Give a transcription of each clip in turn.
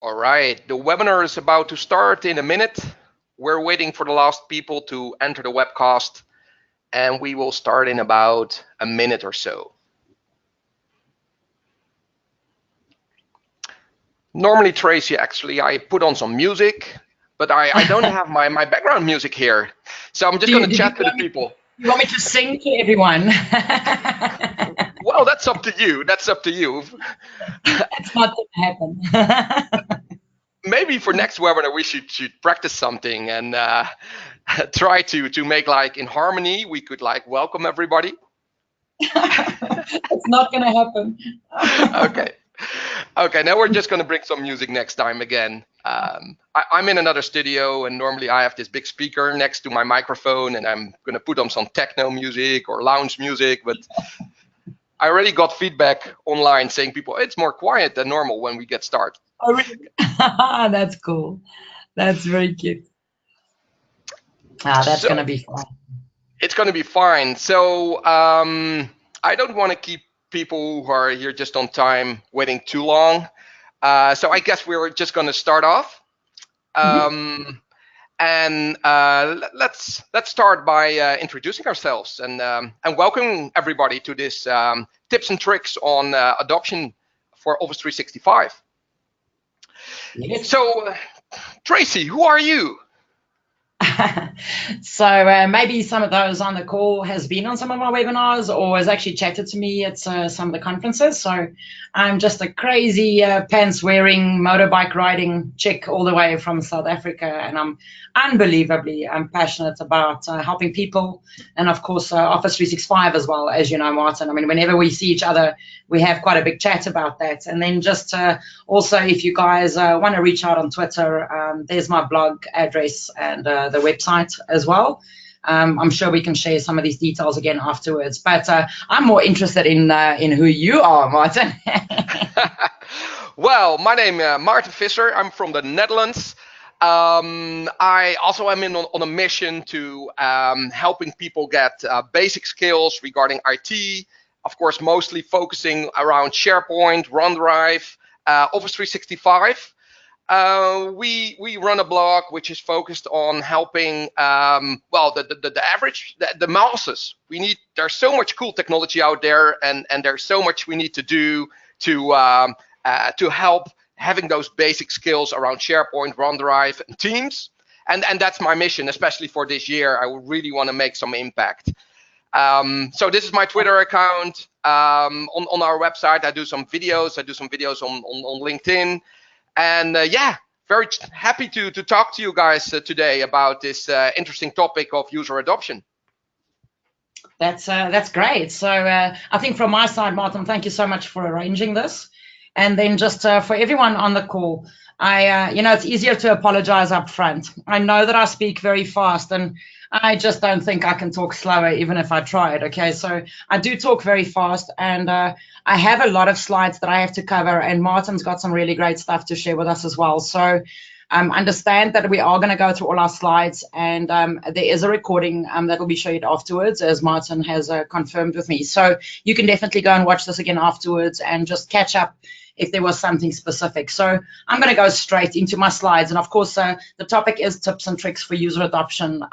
All right, the webinar is about to start in a minute. We're waiting for the last people to enter the webcast, and we will start in about a minute or so. Normally, Tracy, actually, I put on some music, but I don't have my background music here. So I'm just going to chat to the people. You want me to sing to everyone? Well, that's up to you. That's up to you. That's not going to happen. Maybe for next webinar, we should practice something and try to make like in harmony. We could like welcome everybody. It's not going to happen. Okay, now we're just going to bring some music next time again. I'm in another studio, and normally I have this big speaker next to my microphone, and I'm going to put on some techno music or lounge music, but I already got feedback online saying it's more quiet than normal when we get started. Oh, really? That's cool. That's very cute. That's going to be fun. It's going to be fine. So I don't want to keep people who are here just on time waiting too long. So I guess we're just going to start off. And let's start by introducing ourselves and welcoming everybody to this tips and tricks on adoption for Office 365. Yes. So, Tracy, who are you? So maybe some of those on the call has been on some of my webinars or has actually chatted to me at some of the conferences. So I'm just a crazy pants-wearing, motorbike riding chick all the way from South Africa, and I'm passionate about helping people, and of course Office 365 as well, as you know, Maarten. I mean, whenever we see each other, we have quite a big chat about that. And then just also, if you guys want to reach out on Twitter, there's my blog address and the website as well. I'm sure we can share some of these details again afterwards, but I'm more interested in who you are, Maarten. Well, my name is Maarten Visser. I'm from the Netherlands. I also am on a mission to helping people get basic skills regarding IT, of course, mostly focusing around SharePoint, OneDrive, Office 365. We run a blog which is focused on helping the masses. There's so much cool technology out there, and there's so much we need to do to help having those basic skills around SharePoint, OneDrive, and Teams. And that's my mission, especially for this year. I really want to make some impact. So this is my Twitter account. On our website, I do some videos. I do some videos on LinkedIn. And very happy to talk to you guys today about this interesting topic of user adoption. That's great. So I think from my side, Maarten, thank you so much for arranging this. And then just for everyone on the call, it's easier to apologize up front. I know that I speak very fast, and I just don't think I can talk slower even if I tried. Okay, so I do talk very fast, and I have a lot of slides that I have to cover, and Maarten's got some really great stuff to share with us as well. So understand that we are going to go through all our slides, and there is a recording that will be shared afterwards, as Maarten has confirmed with me. So you can definitely go and watch this again afterwards and just catch up if there was something specific. So I'm going to go straight into my slides. And of course, the topic is tips and tricks for user adoption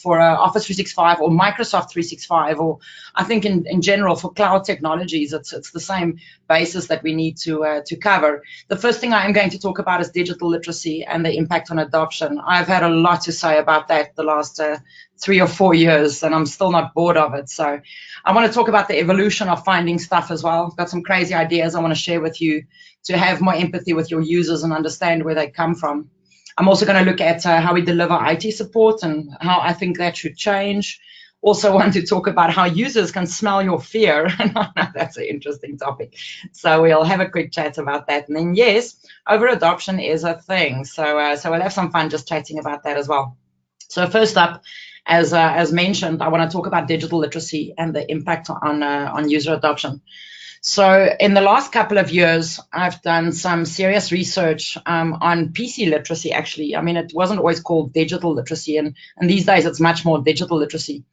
for Office 365 or Microsoft 365, or I think in general for cloud technologies, it's the same basis that we need to cover. The first thing I am going to talk about is digital literacy and the impact on adoption. I've had a lot to say about that the last 3 or 4 years, and I'm still not bored of it. So I want to talk about the evolution of finding stuff as well. I've got some crazy ideas I want to share with you to have more empathy with your users and understand where they come from. I'm also going to look at how we deliver IT support and how I think that should change. Also want to talk about how users can smell your fear. That's an interesting topic. So we'll have a quick chat about that. And then yes, over adoption is a thing. So we'll have some fun just chatting about that as well. So first up, as mentioned, I want to talk about digital literacy and the impact on user adoption. So in the last couple of years, I've done some serious research on PC literacy, actually. I mean, it wasn't always called digital literacy, and these days it's much more digital literacy.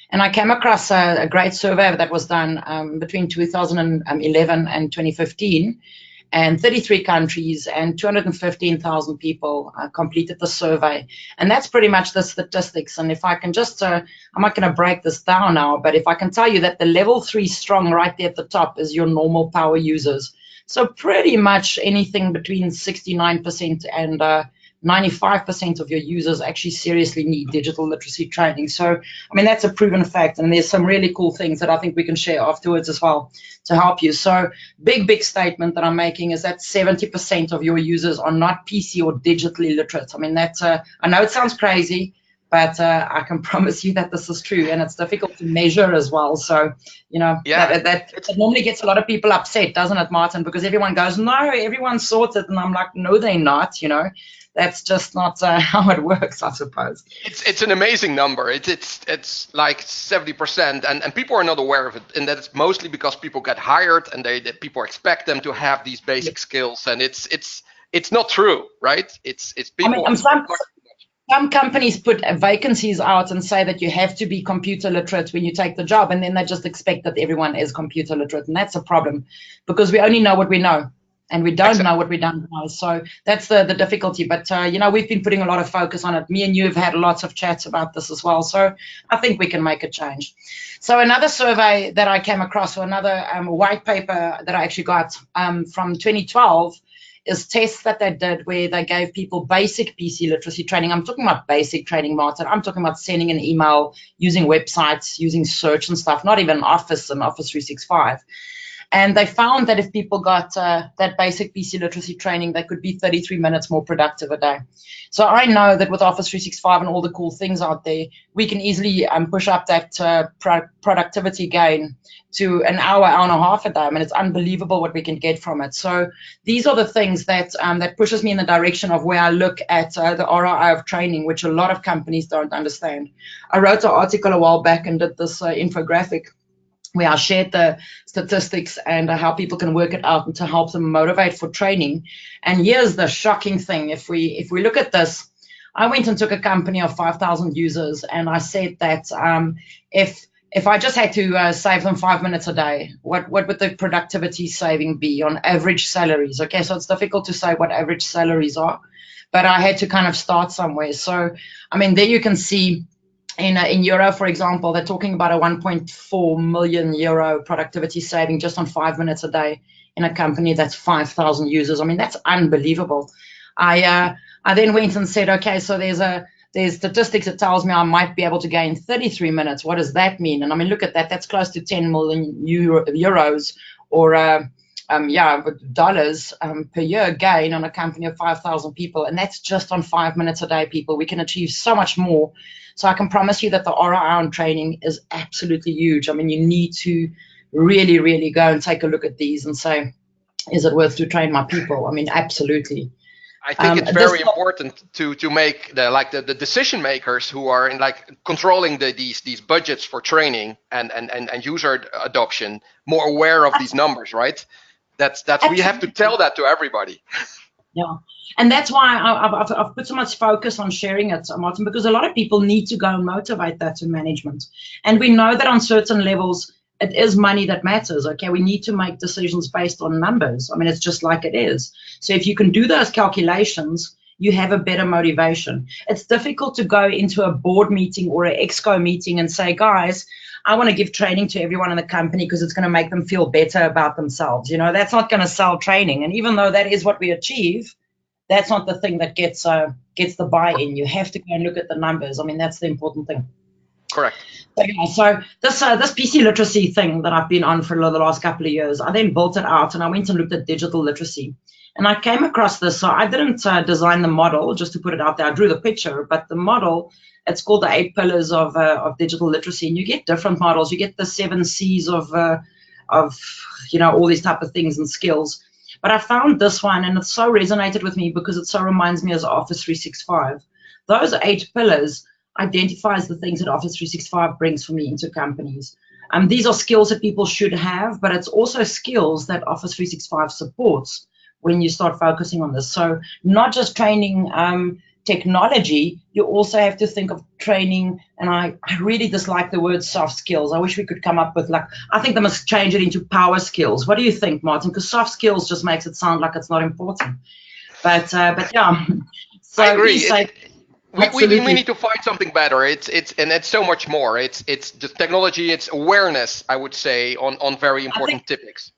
And I came across a great survey that was done between 2011 and 2015. and 33 countries, and 215,000 people completed the survey. And that's pretty much the statistics. And if I can just, I'm not going to break this down now, but if I can tell you that the level 3 strong right there at the top is your normal power users. So pretty much anything between 69% and 95% of your users actually seriously need digital literacy training. So, I mean, that's a proven fact, and there's some really cool things that I think we can share afterwards as well to help you. So, big statement that I'm making is that 70% of your users are not PC or digitally literate. I mean, that's, I know it sounds crazy, but I can promise you that this is true, and it's difficult to measure as well. So, you know, that normally gets a lot of people upset, doesn't it, Maarten? Because everyone goes, no, everyone's sorted, and I'm like, no, they're not, you know. That's just not how it works, I suppose. It's an amazing number. It's like 70%, and people are not aware of it, and that it's mostly because people get hired and people expect them to have these basic skills, and it's not true, right? It's people. I mean, some companies put vacancies out and say that you have to be computer literate when you take the job, and then they just expect that everyone is computer literate, and that's a problem because we only know what we know. And we don't know what we don't know. So that's the difficulty. But, you know, we've been putting a lot of focus on it. Me and you have had lots of chats about this as well. So I think we can make a change. So another survey that I came across, or another white paper that I actually got from 2012, is tests that they did where they gave people basic PC literacy training. I'm talking about basic training, Maarten. I'm talking about sending an email, using websites, using search and stuff, not even Office and Office 365. And they found that if people got that basic PC literacy training, they could be 33 minutes more productive a day. So I know that with Office 365 and all the cool things out there, we can easily push up that productivity gain to an hour and a half a day. I mean, it's unbelievable what we can get from it. So these are the things that that pushes me in the direction of where I look at the ROI of training, which a lot of companies don't understand. I wrote an article a while back and did this infographic where I shared the statistics and how people can work it out and to help them motivate for training. And here's the shocking thing. If we look at this, I went and took a company of 5,000 users, and I said that if I just had to save them 5 minutes a day, what would the productivity saving be on average salaries? Okay, so it's difficult to say what average salaries are, but I had to kind of start somewhere. So, I mean, there you can see in euro, for example, they're talking about a 1.4 million euro productivity saving just on 5 minutes a day in a company that's 5,000 users. I mean, that's unbelievable. I then went and said, okay, so there's statistics that tells me I might be able to gain 33 minutes. What does that mean? And I mean, look at that. That's close to 10 million euros or dollars per year gain on a company of 5,000 people. And that's just on 5 minutes a day, people. We can achieve so much more. So I can promise you that the ROI on training is absolutely huge. I mean, you need to really, really go and take a look at these and say, is it worth to train my people? I mean, absolutely. I think it's very important to make the decision makers who are in controlling these budgets for training and user adoption more aware of these numbers, right? That's we have to tell that to everybody. Yeah, and that's why I've put so much focus on sharing it, Maarten, because a lot of people need to go and motivate that to management. And we know that on certain levels, it is money that matters, okay? We need to make decisions based on numbers. I mean, it's just like it is. So if you can do those calculations, you have a better motivation. It's difficult to go into a board meeting or an exco meeting and say, guys, I want to give training to everyone in the company because it's going to make them feel better about themselves. You know, that's not going to sell training. And even though that is what we achieve, that's not the thing that gets the buy-in. You have to go and look at the numbers. I mean, that's the important thing. Correct. So this PC literacy thing that I've been on for the last couple of years, I then built it out and I went and looked at digital literacy. And I came across this. So I didn't design the model just to put it out there. I drew the picture, but the model, it's called the 8 pillars of digital literacy. And you get different models. You get the 7 C's of all these type of things and skills. But I found this one, and it so resonated with me because it so reminds me of Office 365. Those 8 pillars identifies the things that Office 365 brings for me into companies. These are skills that people should have, but it's also skills that Office 365 supports when you start focusing on this. So not just training technology, you also have to think of training. And I really dislike the word soft skills. I wish we could come up with, like, I think they must change it into power skills. What do you think, Maarten? Because soft skills just makes it sound like it's not important. But yeah. So I agree. We absolutely. need to find something better. It's so much more. It's the technology. It's awareness, I would say, on very important topics.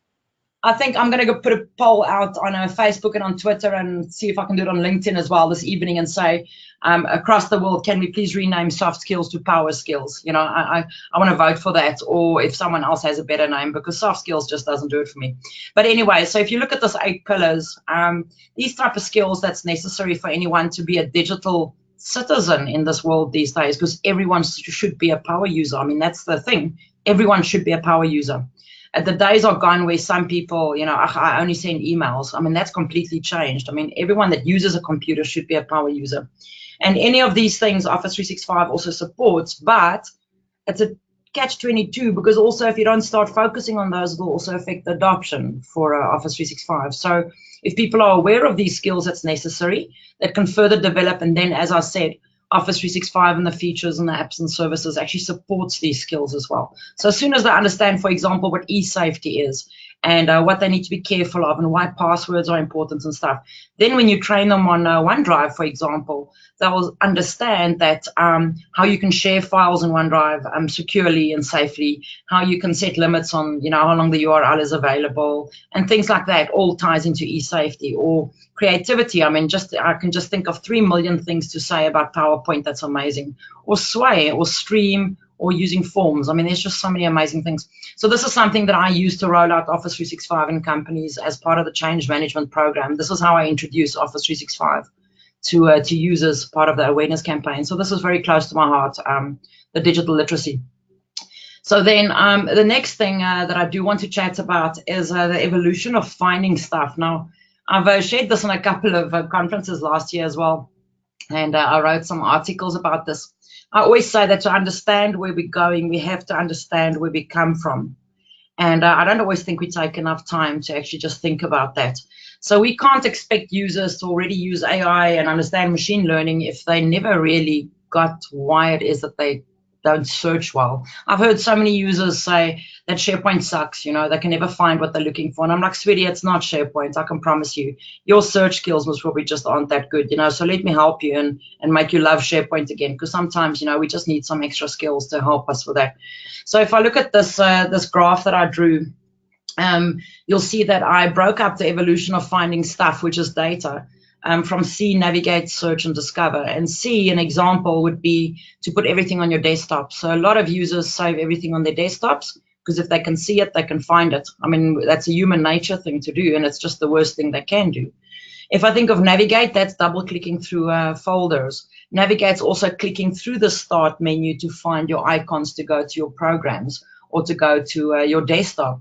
I think I'm going to go put a poll out on Facebook and on Twitter, and see if I can do it on LinkedIn as well this evening, and say, across the world, can we please rename soft skills to power skills? You know, I want to vote for that, or if someone else has a better name, because soft skills just doesn't do it for me. But anyway, so if you look at those 8 pillars, these type of skills that's necessary for anyone to be a digital citizen in this world these days, because everyone should be a power user. I mean, that's the thing. Everyone should be a power user. The days are gone where some people, you know, I only send emails. I mean, that's completely changed. I mean, everyone that uses a computer should be a power user. And any of these things Office 365 also supports, but it's a catch-22, because also if you don't start focusing on those, it will also affect the adoption for Office 365. So if people are aware of these skills that's necessary, that can further develop, and then, as I said, Office 365 and the features and the apps and services actually supports these skills as well. So as soon as they understand, for example, what e-safety is, and what they need to be careful of, and why passwords are important and stuff, then when you train them on OneDrive, for example, they'll understand that how you can share files in OneDrive securely and safely, how you can set limits on, you know, how long the URL is available, and things like that all ties into e-safety. Or creativity. I mean, I can just think of 3 million things to say about PowerPoint that's amazing, or Sway, or Stream, or using forms. I mean, there's just so many amazing things. So this is something that I use to roll out Office 365 in companies as part of the change management program. This is how I introduce Office 365 to users, part of the awareness campaign. So this is very close to my heart, the digital literacy. So then the next thing that I do want to chat about is the evolution of finding stuff. Now, I've shared this on a couple of conferences last year as well, and I wrote some articles about this. I always say that to understand where we're going, we have to understand where we come from. And I don't always think we take enough time to actually just think about that. So we can't expect users to already use AI and understand machine learning if they never really got why it is that they don't search well. I've heard so many users say that SharePoint sucks, you know, they can never find what they're looking for. And I'm like, sweetie, it's not SharePoint, I can promise you. Your search skills most probably just aren't that good, you know, so let me help you and make you love SharePoint again, because sometimes, you know, we just need some extra skills to help us with that. So if I look at this, this graph that I drew, you'll see that I broke up the evolution of finding stuff, which is data, from C, navigate, search, and discover. And C, an example would be to put everything on your desktop. So a lot of users save everything on their desktops, because if they can see it, they can find it. I mean, that's a human nature thing to do, and it's just the worst thing they can do. If I think of navigate, that's double-clicking through folders. Navigate's also clicking through the start menu to find your icons to go to your programs, or to go to your desktop.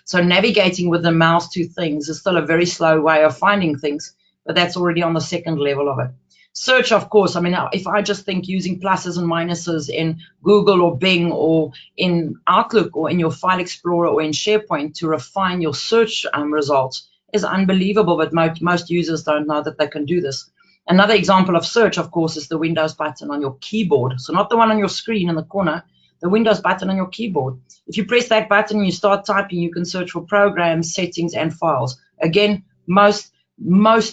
So navigating with the mouse to things is still a very slow way of finding things, but that's already on the second level of it. Search, of course, I mean, if I just think using pluses and minuses in Google or Bing or in Outlook or in your File Explorer or in SharePoint to refine your search results is unbelievable, but most users don't know that they can do this. Another example of search, of course, is the Windows button on your keyboard. So not the one on your screen in the corner, the Windows button on your keyboard. If you press that button and you start typing, you can search for programs, settings, and files. Again, most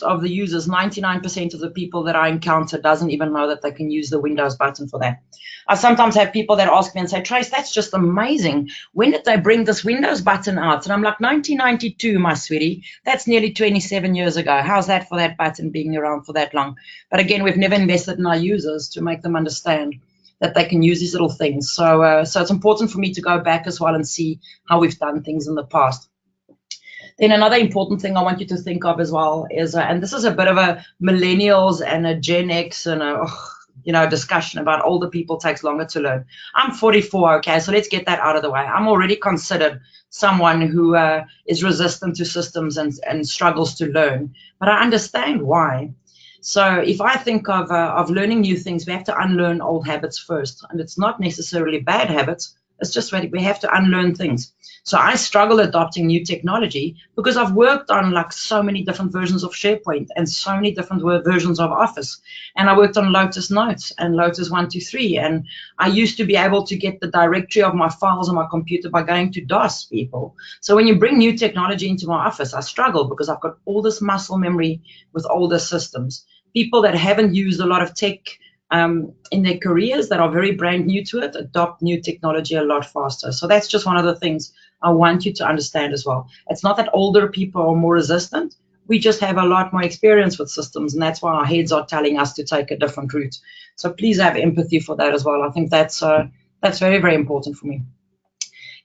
of the users, 99% of the people that I encounter doesn't even know that they can use the Windows button for that. I sometimes have people that ask me and say, Trace, that's just amazing. When did they bring this Windows button out? And I'm like, 1992, my sweetie. That's nearly 27 years ago. How's that for that button being around for that long? But again, we've never invested in our users to make them understand that they can use these little things. So it's important for me to go back as well and see how we've done things in the past. Then another important thing I want you to think of as well is, and this is a bit of a millennials and a Gen X and a discussion about older people takes longer to learn. I'm 44, okay, so let's get that out of the way. I'm already considered someone who is resistant to systems and struggles to learn, but I understand why. So if I think of learning new things, we have to unlearn old habits first, and it's not necessarily bad habits, It's just we have to unlearn things. So I struggle adopting new technology because I've worked on like so many different versions of SharePoint and so many different versions of Office. And I worked on Lotus Notes and Lotus 123. And I used to be able to get the directory of my files on my computer by going to DOS, people. So when you bring new technology into my office, I struggle because I've got all this muscle memory with older systems. People that haven't used a lot of tech in their careers, that are very brand new to it, adopt new technology a lot faster. So that's just one of the things I want you to understand as well. It's not that older people are more resistant. We just have a lot more experience with systems, and that's why our heads are telling us to take a different route. So please have empathy for that as well. I think that's very, very important for me.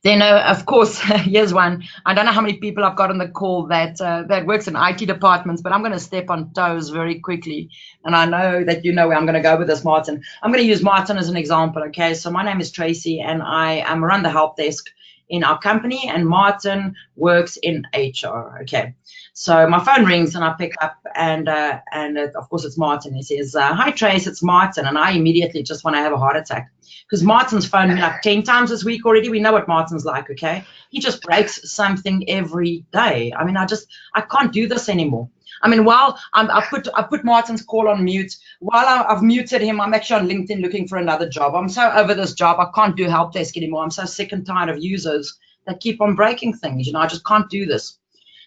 Then, of course, here's one. I don't know how many people I've got on the call that works in IT departments, but I'm going to step on toes very quickly. And I know that you know where I'm going to go with this, Maarten. I'm going to use Maarten as an example, okay? So my name is Tracy, and I am run the help desk in our company, and Maarten works in HR, okay? So my phone rings, and I pick up, and of course, it's Maarten. He says, hi, Trace, it's Maarten. And I immediately just want to have a heart attack, because Maarten's phoned me like 10 times this week already. We know what Maarten's like, okay? He just breaks something every day. I mean, I can't do this anymore. I mean, while I put Maarten's call on mute, while I've muted him, I'm actually on LinkedIn looking for another job. I'm so over this job. I can't do help desk anymore. I'm so sick and tired of users that keep on breaking things. You know, I just can't do this.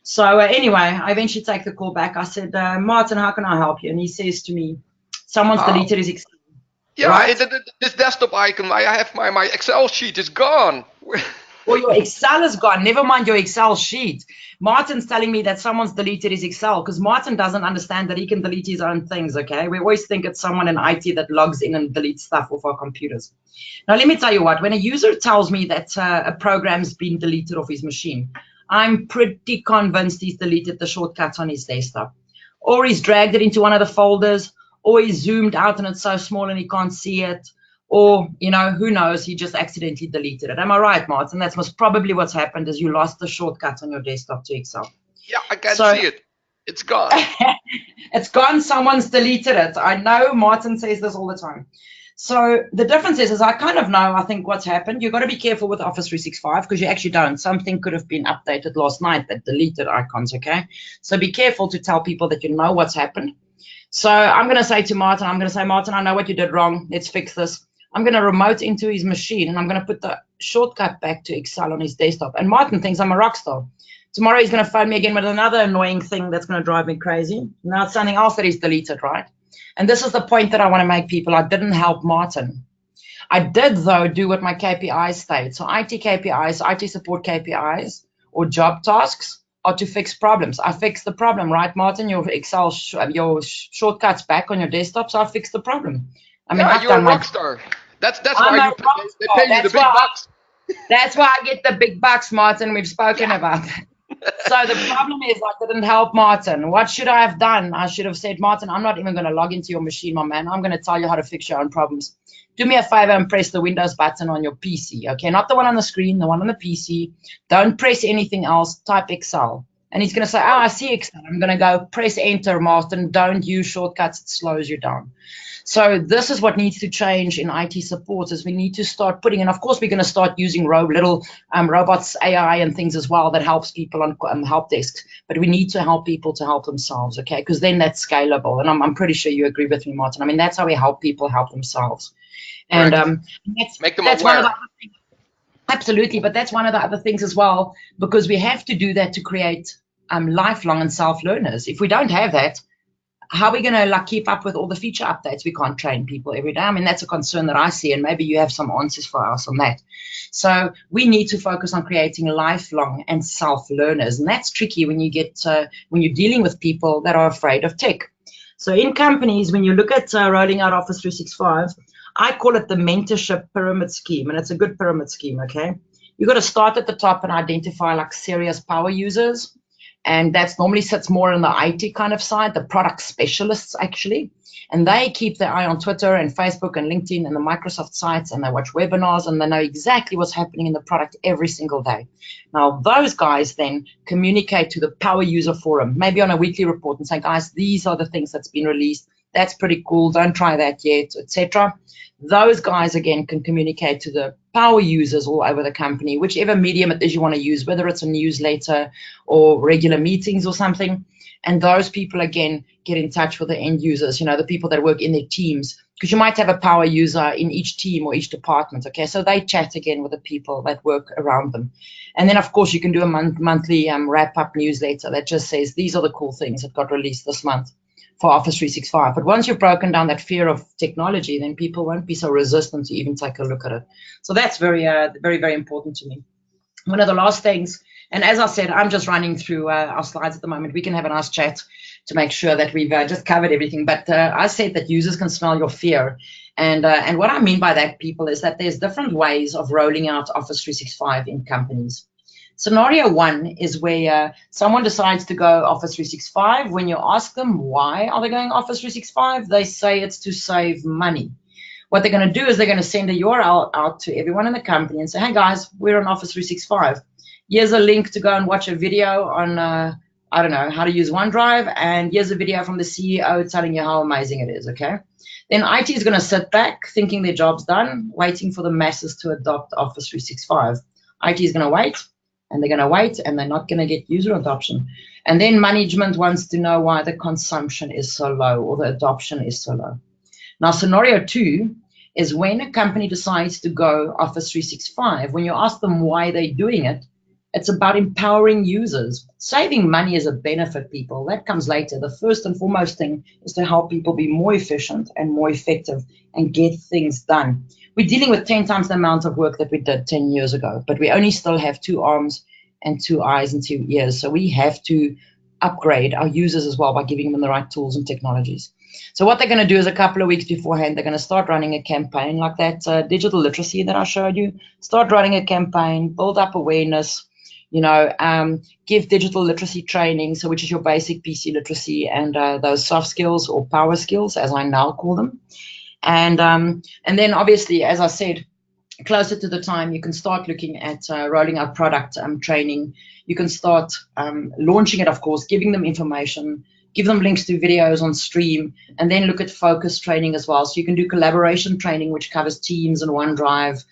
So anyway, I eventually take the call back. I said, Maarten, how can I help you? And he says to me, someone's deleted his Excel. Yeah, right? This desktop icon, I have my Excel sheet is gone. Well, your Excel is gone. Never mind your Excel sheet. Maarten's telling me that someone's deleted his Excel, because Maarten doesn't understand that he can delete his own things, okay? We always think it's someone in IT that logs in and deletes stuff off our computers. Now, let me tell you what. When a user tells me that a program's been deleted off his machine, I'm pretty convinced he's deleted the shortcuts on his desktop. Or he's dragged it into one of the folders, or he's zoomed out and it's so small and he can't see it. Or, you know, who knows, he just accidentally deleted it. Am I right, Maarten? That's most probably what's happened, is you lost the shortcut on your desktop to Excel. Yeah, I can't see it. It's gone. It's gone. Someone's deleted it. I know Maarten says this all the time. So the difference is I kind of know, I think, what's happened. You've got to be careful with Office 365 because you actually don't. Something could have been updated last night that deleted icons, okay? So be careful to tell people that you know what's happened. So I'm going to say to Maarten, Maarten, I know what you did wrong. Let's fix this. I'm going to remote into his machine, and I'm going to put the shortcut back to Excel on his desktop. And Maarten thinks I'm a rock star. Tomorrow he's going to phone me again with another annoying thing that's going to drive me crazy. Now it's something else that he's deleted, right? And this is the point that I want to make, people. I didn't help Maarten. I did, though, do what my KPIs state. So IT KPIs, IT support KPIs, or job tasks are to fix problems. I fixed the problem, right, Maarten? Your Excel, your shortcuts back on your desktop, so I fixed the problem. I mean, yeah, you're a rock star. That's why they pay you the big bucks. That's why I get the big bucks, Maarten. We've spoken about that. So the problem is I didn't help Maarten. What should I have done? I should have said, Maarten, I'm not even going to log into your machine, my man. I'm going to tell you how to fix your own problems. Do me a favor and press the Windows button on your PC, okay? Not the one on the screen, the one on the PC. Don't press anything else. Type Excel. And he's going to say, I see Excel. I'm going to go press Enter, Maarten. Don't use shortcuts. It slows you down. So this is what needs to change in IT support, is we need to start putting, and of course we're going to start using little robots, AI and things as well that helps people on help desks. But we need to help people to help themselves, okay? Because then that's scalable. And I'm pretty sure you agree with me, Maarten. I mean, that's how we help people help themselves. And make them that's aware. one of the other things. Absolutely, but that's one of the other things as well, because we have to do that to create lifelong and self-learners. If we don't have that, how are we going to keep up with all the feature updates? We can't train people every day. I mean, that's a concern that I see, and maybe you have some answers for us on that. So we need to focus on creating lifelong and self-learners, and that's tricky when you get when you're dealing with people that are afraid of tech. So in companies, when you look at rolling out Office 365, I call it the mentorship pyramid scheme, and it's a good pyramid scheme, okay? You've got to start at the top and identify serious power users. And that's normally sits more on the IT kind of side, the product specialists actually. And they keep their eye on Twitter and Facebook and LinkedIn and the Microsoft sites, and they watch webinars, and they know exactly what's happening in the product every single day. Now, those guys then communicate to the power user forum, maybe on a weekly report, and say, guys, these are the things that's been released. That's pretty cool. Don't try that yet, etc. Those guys, again, can communicate to the power users all over the company, whichever medium it is you want to use, whether it's a newsletter or regular meetings or something. And those people, again, get in touch with the end users, the people that work in their teams, because you might have a power user in each team or each department, okay? So they chat again with the people that work around them. And then, of course, you can do a monthly wrap-up newsletter that just says, these are the cool things that got released this month for Office 365. But once you've broken down that fear of technology, then people won't be so resistant to even take a look at it. So that's very, very, very important to me. One of the last things, and as I said, I'm just running through our slides at the moment. We can have a nice chat to make sure that we've just covered everything. But I said that users can smell your fear. And what I mean by that, people, is that there's different ways of rolling out Office 365 in companies. Scenario one is where someone decides to go Office 365. When you ask them why are they going Office 365, they say it's to save money. What they're going to do is they're going to send a URL out to everyone in the company and say, hey guys, we're on Office 365. Here's a link to go and watch a video on, I don't know, how to use OneDrive, and here's a video from the CEO telling you how amazing it is, okay? Then IT is going to sit back thinking their job's done, waiting for the masses to adopt Office 365. IT is going to wait, and they're going to wait, and they're not going to get user adoption. And then management wants to know why the consumption is so low or the adoption is so low. Now, scenario two is when a company decides to go Office 365, when you ask them why they're doing it, it's about empowering users. Saving money is a benefit, people. That comes later. The first and foremost thing is to help people be more efficient and more effective and get things done. We're dealing with 10 times the amount of work that we did 10 years ago, but we only still have 2 arms and 2 eyes and 2 ears. So we have to upgrade our users as well by giving them the right tools and technologies. So what they're going to do is a couple of weeks beforehand, they're going to start running a campaign like that digital literacy that I showed you. Start running a campaign, build up awareness, give digital literacy training, so which is your basic PC literacy and those soft skills or power skills, as I now call them. And then obviously, as I said, closer to the time, you can start looking at rolling out product training. You can start launching it, of course, giving them information, give them links to videos on stream, and then look at focus training as well. So you can do collaboration training, which covers Teams and OneDrive,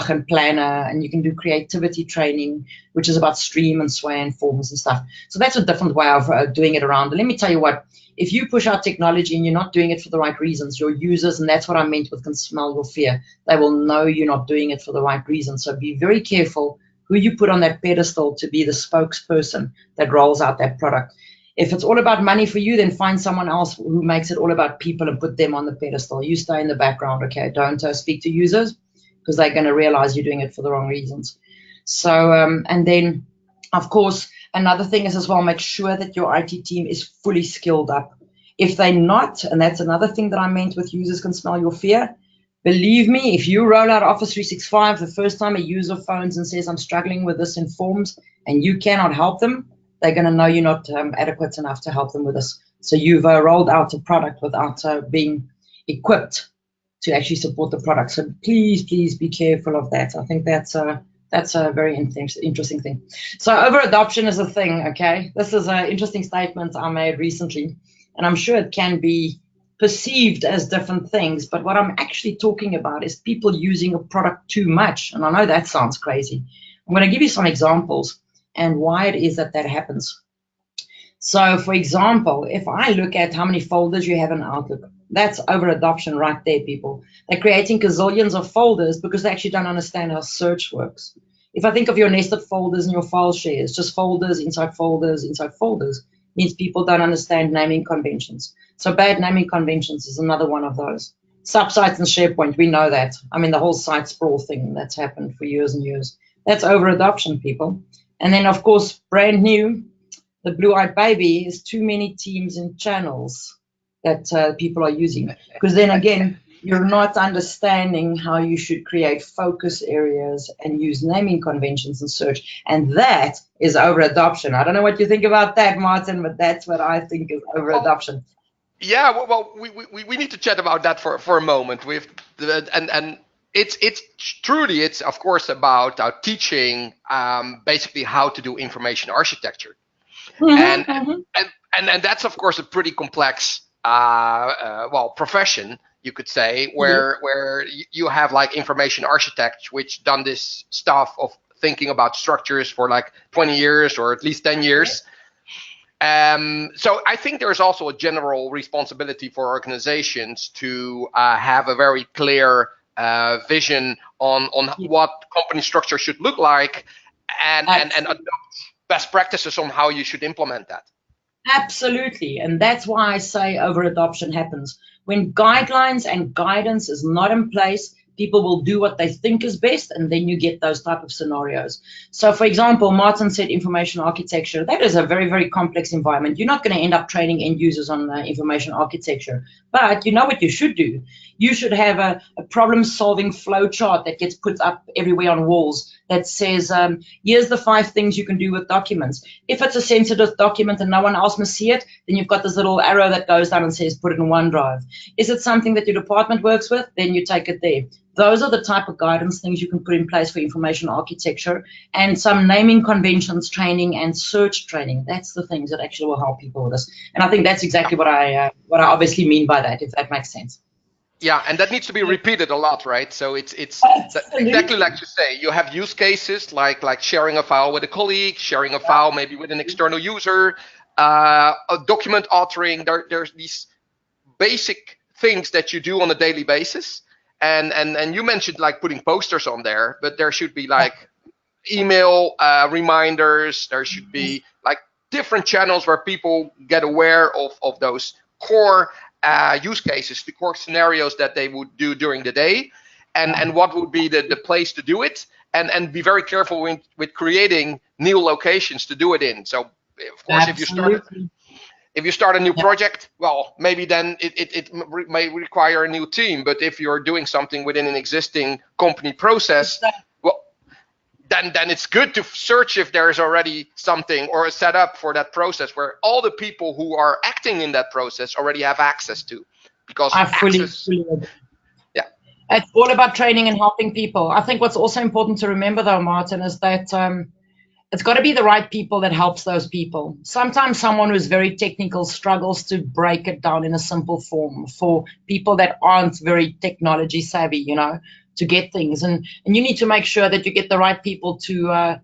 and Planner, and you can do creativity training, which is about Stream and Sway and Forms and stuff. So that's a different way of doing it around. And let me tell you what, if you push out technology and you're not doing it for the right reasons, your users, and that's what I meant with can smell your fear, they will know you're not doing it for the right reasons. So be very careful who you put on that pedestal to be the spokesperson that rolls out that product. If it's all about money for you, then find someone else who makes it all about people and put them on the pedestal. You stay in the background, okay? Don't speak to users, because they're going to realize you're doing it for the wrong reasons. So, and then, of course, another thing is as well, make sure that your IT team is fully skilled up. If they're not, and that's another thing that I meant with users can smell your fear, believe me, if you roll out Office 365, the first time a user phones and says, I'm struggling with this in Forms, and you cannot help them, they're going to know you're not adequate enough to help them with this. So you've rolled out a product without being equipped to actually support the product. So please, please be careful of that. I think that's a very interesting thing. So over adoption is a thing, okay? This is an interesting statement I made recently, and I'm sure it can be perceived as different things, but what I'm actually talking about is people using a product too much, and I know that sounds crazy. I'm going to give you some examples and why it is that happens. So, for example, if I look at how many folders you have in Outlook, that's over adoption right there, people. They're creating gazillions of folders because they actually don't understand how search works. If I think of your nested folders and your file shares, just folders inside folders inside folders, means people don't understand naming conventions. So bad naming conventions is another one of those. Subsites and SharePoint, we know that. I mean, the whole site sprawl thing that's happened for years and years. That's over adoption, people. And then, of course, brand new, the blue-eyed baby is too many teams and channels that people are using. Because then again, you're not understanding how you should create focus areas and use naming conventions and search. And that is over adoption. I don't know what you think about that, Maarten, but that's what I think is over adoption. Yeah, well, we need to chat about that for a moment. And it's truly, it's of course about teaching basically how to do information architecture. And that's of course a pretty complex profession, you could say, where you have like information architects, which done this stuff of thinking about structures for like 20 years or at least 10 years. So I think there's also a general responsibility for organizations to have a very clear vision on what company structure should look like, and adopt best practices on how you should implement that. Absolutely. And that's why I say over-adoption happens. When guidelines and guidance is not in place, people will do what they think is best, and then you get those type of scenarios. So, for example, Maarten said information architecture. That is a very, very complex environment. You're not going to end up training end users on information architecture. But you know what you should do? You should have a problem-solving flow chart that gets put up everywhere on walls that says, here's the 5 things you can do with documents. If it's a sensitive document and no one else must see it, then you've got this little arrow that goes down and says, put it in OneDrive. Is it something that your department works with? Then you take it there. Those are the type of guidance things you can put in place for information architecture, and some naming conventions training and search training. That's the things that actually will help people with this. And I think that's exactly what I obviously mean by that, if that makes sense. Yeah, and that needs to be repeated a lot, right? So it's exactly like you say. You have use cases like sharing a file with a colleague, sharing a file maybe with an external user, a document authoring. There's these basic things that you do on a daily basis. And you mentioned like putting posters on there, but there should be like email reminders. There should be like different channels where people get aware of those core use cases, the core scenarios that they would do during the day, and what would be the place to do it, and be very careful with creating new locations to do it in. So of course, if you start a new project, well, maybe then it may require a new team. But if you're doing something within an existing company process, well, then it's good to search if there is already something or a setup for that process where all the people who are acting in that process already have access to. Because I fully agree. Yeah, it's all about training and helping people. I think what's also important to remember, though, Maarten, is that it's got to be the right people that helps those people. Sometimes someone who's very technical struggles to break it down in a simple form for people that aren't very technology savvy, you know, to get things. And you need to make sure that you get the right people to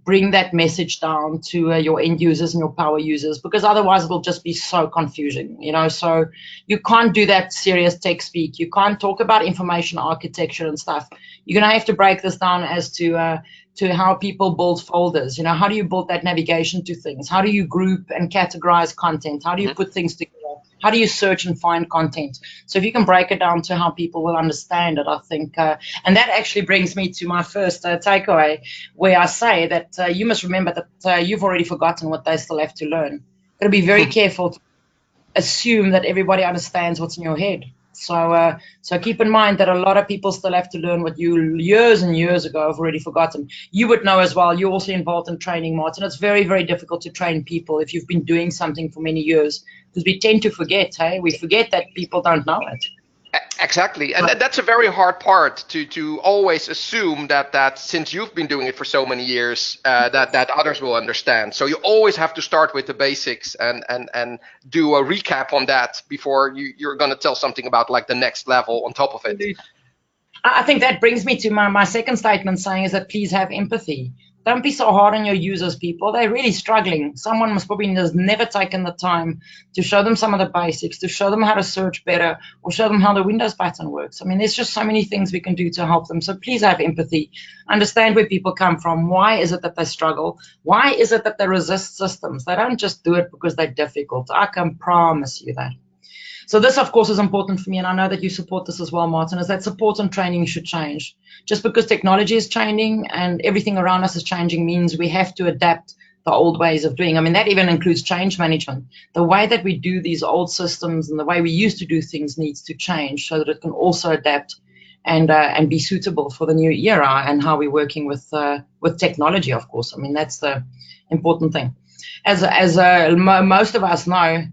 bring that message down to your end users and your power users, because otherwise it'll just be so confusing, you know. So you can't do that serious tech speak. You can't talk about information architecture and stuff. You're going to have to break this down as to how people build folders. You know, how do you build that navigation to things? How do you group and categorize content? How do you put things together? How do you search and find content? So if you can break it down to how people will understand it, I think, and that actually brings me to my first takeaway, where I say that you must remember that you've already forgotten what they still have to learn. Got to be very careful to assume that everybody understands what's in your head. So keep in mind that a lot of people still have to learn what you years and years ago have already forgotten. You would know as well. You're also involved in training, Maarten. It's very, very difficult to train people if you've been doing something for many years, because we tend to forget. Hey, we forget that people don't know it. Exactly, and that's a very hard part to always assume that since you've been doing it for so many years, that others will understand. So you always have to start with the basics and do a recap on that before you're going to tell something about like the next level on top of it. I think that brings me to my second statement, saying is that please have empathy. Don't be so hard on your users, people. They're really struggling. Someone must probably has never taken the time to show them some of the basics, to show them how to search better, or show them how the Windows button works. I mean, there's just so many things we can do to help them. So please have empathy. Understand where people come from. Why is it that they struggle? Why is it that they resist systems? They don't just do it because they're difficult. I can promise you that. So this, of course, is important for me, and I know that you support this as well, Maarten, is that support and training should change. Just because technology is changing and everything around us is changing means we have to adapt the old ways of doing. I mean, that even includes change management. The way that we do these old systems and the way we used to do things needs to change so that it can also adapt and be suitable for the new era and how we're working with technology, of course. I mean, that's the important thing. As most of us know,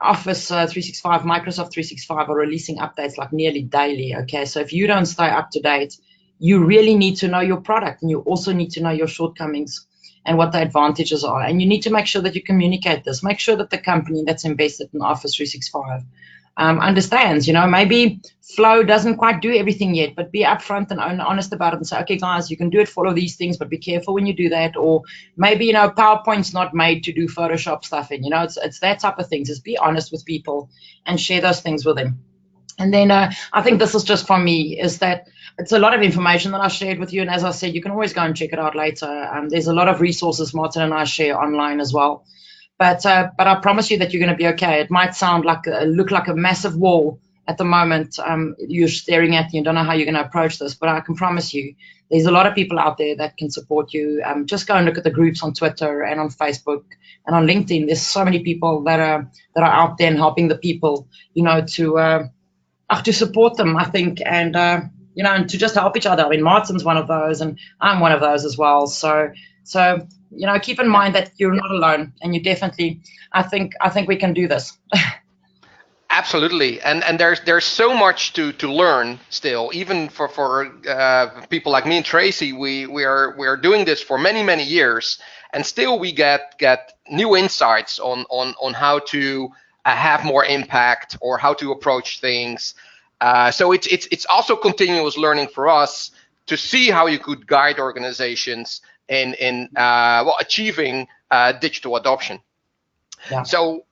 Office 365, Microsoft 365 are releasing updates like nearly daily, okay? So if you don't stay up to date, you really need to know your product, and you also need to know your shortcomings. and what the advantages are. And you need to make sure that you communicate this. Make sure that the company that's invested in Office 365 understands, maybe Flow doesn't quite do everything yet, but be upfront and honest about it and say, okay, guys, you can do it for all of these things, but be careful when you do that. Or maybe, PowerPoint's not made to do Photoshop stuff in, it's that type of thing. Just be honest with people and share those things with them. And then I think this is just from me, is that it's a lot of information that I shared with you. And as I said, you can always go and check it out later. There's a lot of resources Maarten and I share online as well. But I promise you that you're going to be okay. It might look like a massive wall at the moment. You're staring at, you don't know how you're going to approach this. But I can promise you, there's a lot of people out there that can support you. Just go and look at the groups on Twitter and on Facebook and on LinkedIn. There's so many people that are out there and helping the people, to support them, I think, and and to just help each other. I mean, Maarten's one of those, and I'm one of those as well. So keep in mind that you're not alone, and you definitely, I think we can do this. Absolutely, and there's so much to learn still, even for people like me and Tracy. We are doing this for many years, and still we get new insights on how to have more impact or how to approach things. So it's also continuous learning for us to see how you could guide organizations in achieving digital adoption. Yeah. So,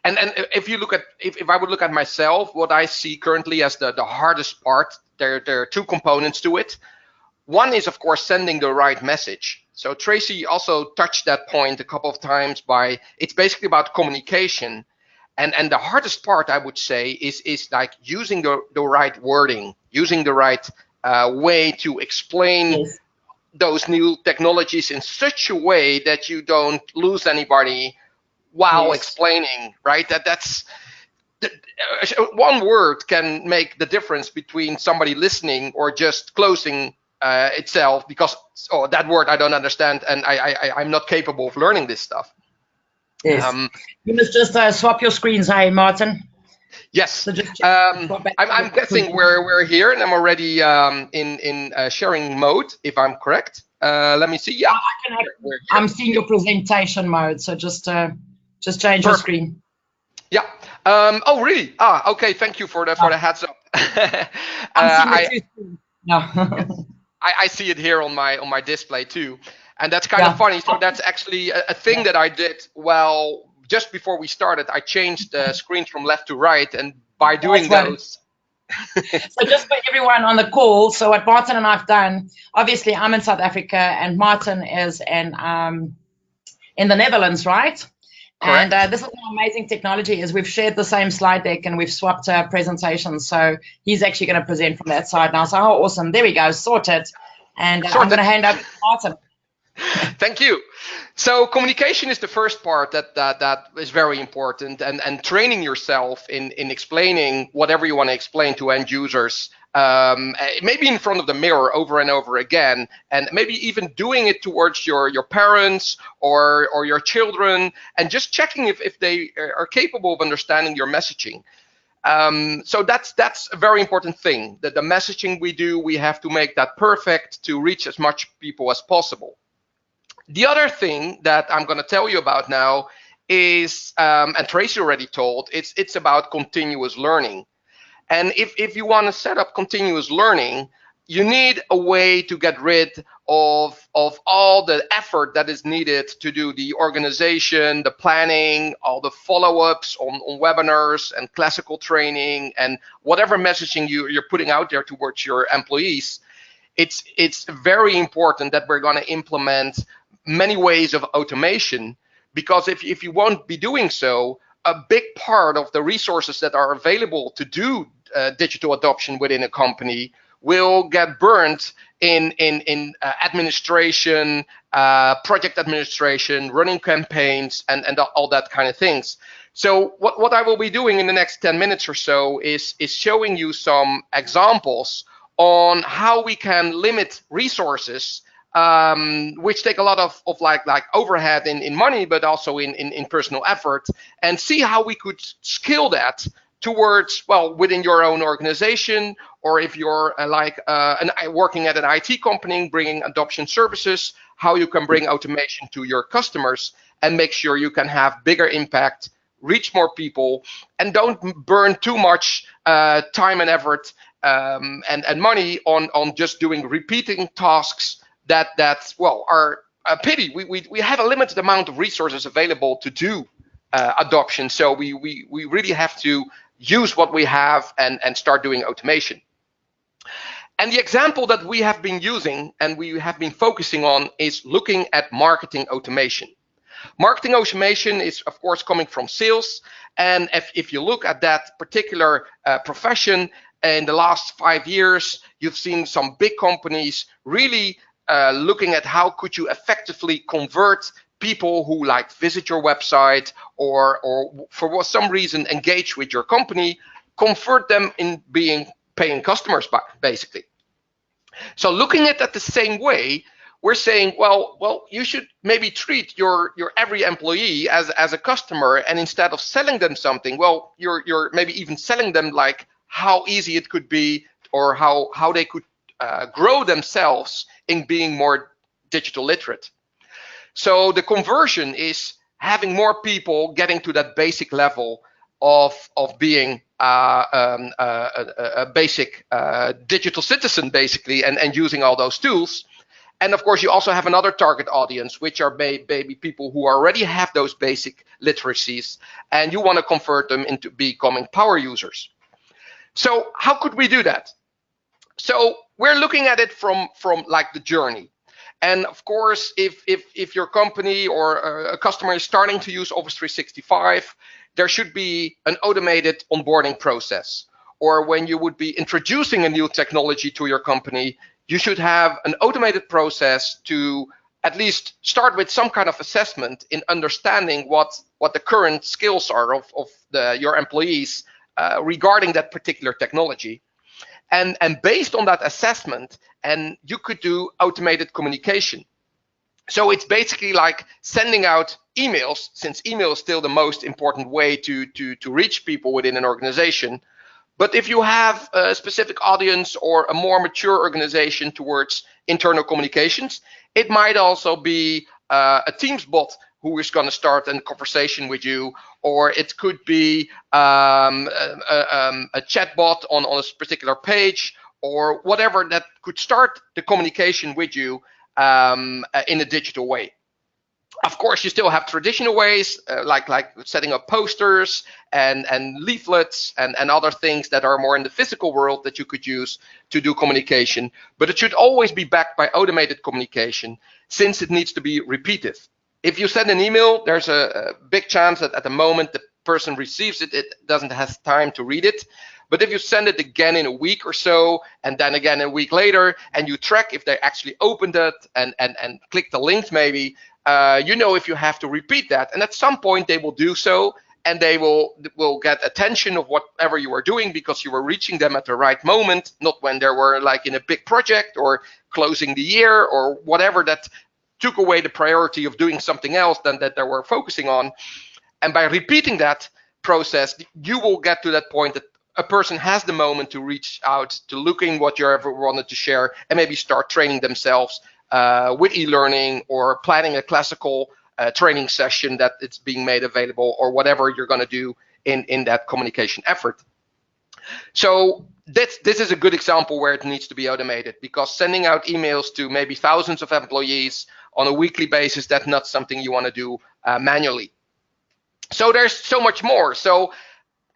and if you look at if I would look at myself, what I see currently as the hardest part, there are two components to it. One is, of course, sending the right message. So Tracy also touched that point a couple of times by it's basically about communication. And the hardest part, I would say, is like using the right wording, using the right way to explain Yes. those new technologies in such a way that you don't lose anybody while Yes. explaining, right? That's one word can make the difference between somebody listening or just closing itself because that word I don't understand and I'm not capable of learning this stuff. Yes. You must just swap your screens, hey, Maarten. Yes. So I'm guessing we're here, and I'm already in sharing mode, if I'm correct. Let me see. Yeah, I'm seeing your presentation mode, so just change your screen. Yeah. Oh, really? Okay. Thank you for the heads up. I'm seeing the two screens. No. I see it here on my display too. And that's kind of funny. So that's actually a thing that I did. Well, just before we started, I changed the screens from left to right. And by doing those. So just for everyone on the call, so what Maarten and I've done, obviously I'm in South Africa and Maarten is in the Netherlands, right? Correct. And this is how amazing technology is. We've shared the same slide deck and we've swapped presentations. So he's actually going to present from that side now. So how awesome. There we go. Sorted. And I'm going to hand over to Maarten. Thank you. So communication is the first part that is very important, and training yourself in explaining whatever you want to explain to end users, maybe in front of the mirror over and over again, and maybe even doing it towards your parents or your children, and just checking if they are capable of understanding your messaging. So that's a very important thing. That the messaging we have to make that perfect to reach as much people as possible. The other thing that I'm going to tell you about now is, and Tracy already told, it's about continuous learning. And if you want to set up continuous learning, you need a way to get rid of all the effort that is needed to do the organization, the planning, all the follow-ups on webinars and classical training and whatever messaging you're putting out there towards your employees. It's very important that we're going to implement many ways of automation, because if you won't be doing so, a big part of the resources that are available to do digital adoption within a company will get burned in administration, project administration, running campaigns, and all that kind of things. So what I will be doing in the next 10 minutes or so is showing you some examples on how we can limit resources, which take a lot of like overhead in money, but also in personal effort, and see how we could scale that towards, well, within your own organization, or if you're working at an IT company, bringing adoption services, how you can bring automation to your customers and make sure you can have bigger impact, reach more people, and don't burn too much time and effort and money on just doing repeating tasks that well, are a pity. We have a limited amount of resources available to do adoption, so we really have to use what we have and start doing automation. And the example that we have been using and we have been focusing on is looking at marketing automation. Marketing automation is, of course, coming from sales. And if you look at that particular profession, in the last 5 years, you've seen some big companies really looking at how could you effectively convert people who like visit your website or for some reason engage with your company, convert them in being paying customers, basically. So looking at that the same way, we're saying, well, you should maybe treat your every employee as a customer, and instead of selling them something, well, you're maybe even selling them like how easy it could be, or how they could grow themselves in being more digital literate. So the conversion is having more people getting to that basic level of being a basic digital citizen, basically, and using all those tools. And of course, you also have another target audience, which are maybe people who already have those basic literacies, and you want to convert them into becoming power users. So how could we do that? So we're looking at it from like the journey. And of course, if your company or a customer is starting to use Office 365, there should be an automated onboarding process. Or when you would be introducing a new technology to your company, you should have an automated process to at least start with some kind of assessment in understanding what the current skills are of your employees regarding that particular technology. And based on that assessment, and you could do automated communication. So it's basically like sending out emails, since email is still the most important way to reach people within an organization. But if you have a specific audience or a more mature organization towards internal communications, it might also be a Teams bot who is going to start a conversation with you, or it could be a chat bot on a particular page, or whatever that could start the communication with you in a digital way. Of course, you still have traditional ways like setting up posters and leaflets and other things that are more in the physical world that you could use to do communication. But it should always be backed by automated communication, since it needs to be repeated. If you send an email, there's a big chance that at the moment the person receives it, it doesn't have time to read it. But if you send it again in a week or so, and then again a week later, and you track if they actually opened it and click the link maybe, you know if you have to repeat that. And at some point they will do so, and they will get attention of whatever you are doing, because you were reaching them at the right moment, not when they were like in a big project or closing the year or whatever that took away the priority of doing something else than that they were focusing on. And by repeating that process, you will get to that point that a person has the moment to reach out to looking what you ever wanted to share, and maybe start training themselves with e-learning, or planning a classical training session that it's being made available, or whatever you're going to do in that communication effort. So this is a good example where it needs to be automated, because sending out emails to maybe thousands of employees on a weekly basis, that's not something you want to do manually. So there's so much more. So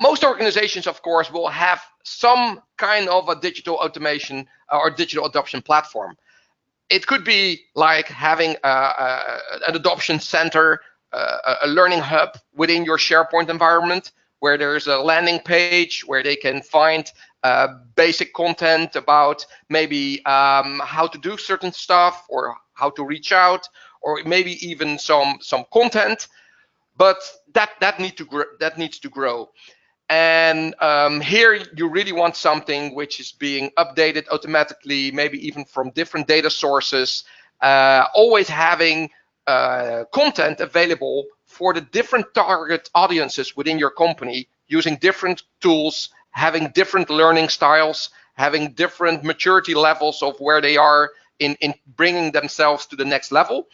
most organizations, of course, will have some kind of a digital automation or digital adoption platform. It could be like having an adoption center, a learning hub within your SharePoint environment, where there's a landing page where they can find basic content about maybe how to do certain stuff, or how to reach out, or maybe even some content. But that needs to grow. And here you really want something which is being updated automatically, maybe even from different data sources, always having content available for the different target audiences within your company using different tools, having different learning styles, having different maturity levels of where they are in bringing themselves to the next level.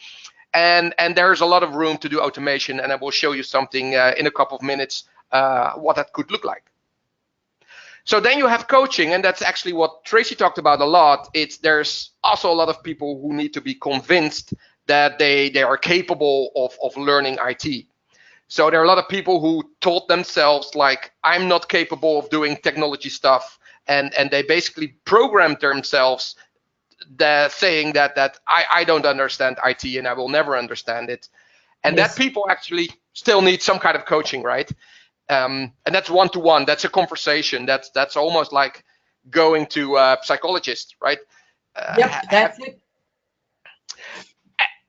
And there's a lot of room to do automation, and I will show you something in a couple of minutes what that could look like. So then you have coaching, and that's actually what Tracy talked about a lot. There's also a lot of people who need to be convinced that they are capable of learning IT. So there are a lot of people who told themselves, like, I'm not capable of doing technology stuff, and they basically programmed themselves saying that I don't understand IT and I will never understand it. And Yes. that people actually still need some kind of coaching, right? And that's one-to-one. That's a conversation. That's almost like going to a psychologist, right? Yep, that's it.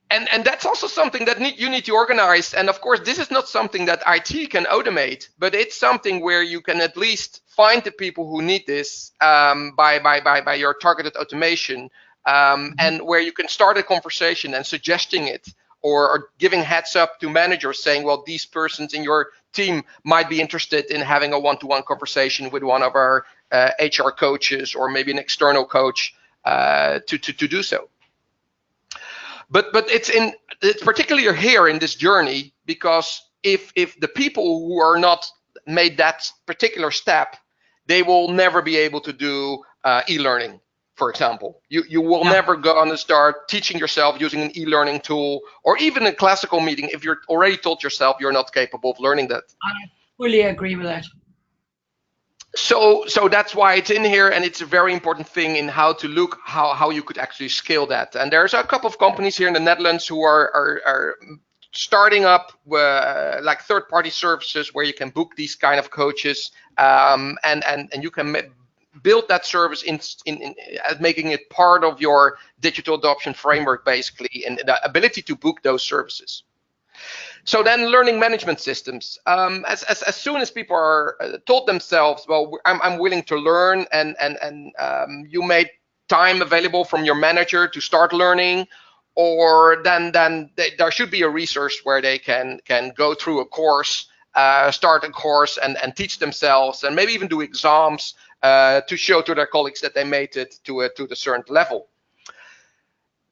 And that's also something that you need to organize. And of course, this is not something that IT can automate, but it's something where you can at least find the people who need this by your targeted automation, and where you can start a conversation and suggesting it, or giving heads up to managers saying, well, these persons in your team might be interested in having a one-to-one conversation with one of our HR coaches, or maybe an external coach to do so. But it's particularly here in this journey, because if the people who are not made that particular step, they will never be able to do e-learning, for example. You will never go on and start teaching yourself using an e-learning tool, or even a classical meeting, if you're already told yourself you're not capable of learning that. I fully agree with that. So that's why it's in here, and it's a very important thing in how to look how you could actually scale that. And there's a couple of companies here in the Netherlands who are starting up like third-party services where you can book these kind of coaches, and you can build that service in making it part of your digital adoption framework, basically, and the ability to book those services. So then learning management systems, as soon as people are told themselves, well, I'm willing to learn, and you made time available from your manager to start learning, or then there should be a resource where they can go through a course, start a course and teach themselves, and maybe even do exams to show to their colleagues that they made it to a certain level.